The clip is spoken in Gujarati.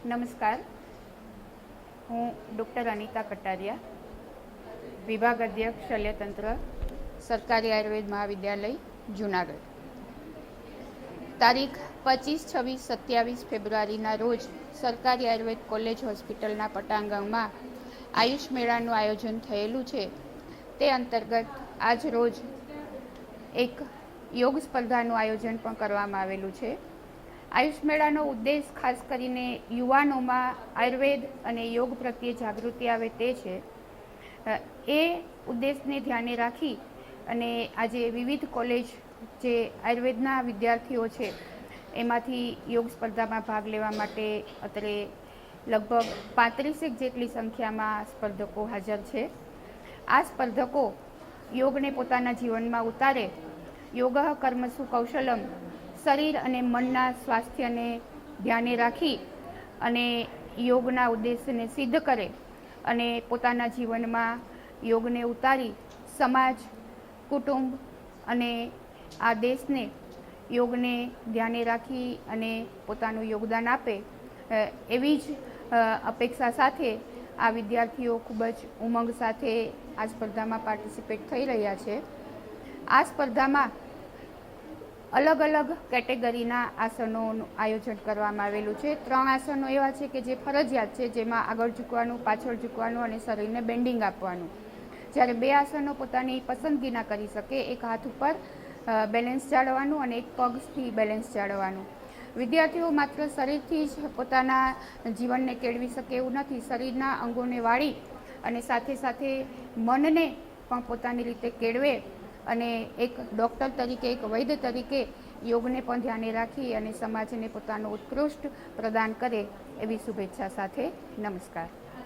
નમસ્કાર, હું ડૉક્ટર અનિતા કટારિયા, વિભાગ અધ્યક્ષ શલ્યતંત્ર, સરકારી આયુર્વેદ મહાવિદ્યાલય, જૂનાગઢ. તારીખ 25, 26, 27 ફેબ્રુઆરીના રોજ સરકારી આયુર્વેદ કોલેજ હોસ્પિટલના પટાંગણમાં આયુષ મેળાનું આયોજન થયેલું છે. તે અંતર્ગત આજ રોજ એક યોગ સ્પર્ધાનું આયોજન પણ કરવામાં આવેલું છે. આયુષ મેળાનો ઉદ્દેશ ખાસ કરીને યુવાનોમાં આયુર્વેદ અને યોગ પ્રત્યે જાગૃતિ આવે તે છે. એ ઉદ્દેશને ધ્યાને રાખી અને આજે વિવિધ કોલેજ જે આયુર્વેદના વિદ્યાર્થીઓ છે એમાંથી યોગ સ્પર્ધામાં ભાગ લેવા માટે અત્રે લગભગ 35 જેટલી સંખ્યામાં સ્પર્ધકો હાજર છે. આ સ્પર્ધકો યોગને પોતાના જીવનમાં ઉતારે, યોગ કર્મસુ કૌશલમ, શરીર અને મનના સ્વાસ્થ્યને ધ્યાને રાખી અને યોગના ઉદ્દેશને સિદ્ધ કરે અને પોતાના જીવનમાં યોગને ઉતારી સમાજ, કુટુંબ અને આ દેશને યોગને ધ્યાને રાખી અને પોતાનું યોગદાન આપે, એવી જ અપેક્ષા સાથે આ વિદ્યાર્થીઓ ખૂબ જ ઉમંગ સાથે આ સ્પર્ધામાં પાર્ટિસિપેટ થઈ રહ્યા છે. આ સ્પર્ધામાં અલગ અલગ કેટેગરીના આસનોનું આયોજન કરવામાં આવેલું છે. 3 આસનો એવા છે કે જે ફરજિયાત છે, જેમાં આગળ ઝૂકવાનું, પાછળ ઝૂકવાનું અને શરીરને બેન્ડિંગ આપવાનું. જ્યારે 2 આસનો પોતાની પસંદગીના કરી શકે, એક હાથ ઉપર બેલેન્સ જાળવવાનું અને એક પગથી બેલેન્સ જાળવવાનું. વિદ્યાર્થીઓ માત્ર શરીરથી જ પોતાના જીવનને કેળવી શકે એવું નથી. શરીરના અંગોને વાળી અને સાથે સાથે મનને પણ પોતાની રીતે કેળવે અને એક ડૉક્ટર તરીકે, એક વૈદ્ય તરીકે યોગને પણ ધ્યાને રાખી અને સમાજને પોતાનું ઉત્કૃષ્ટ પ્રદાન કરે એવી શુભેચ્છા સાથે નમસ્કાર.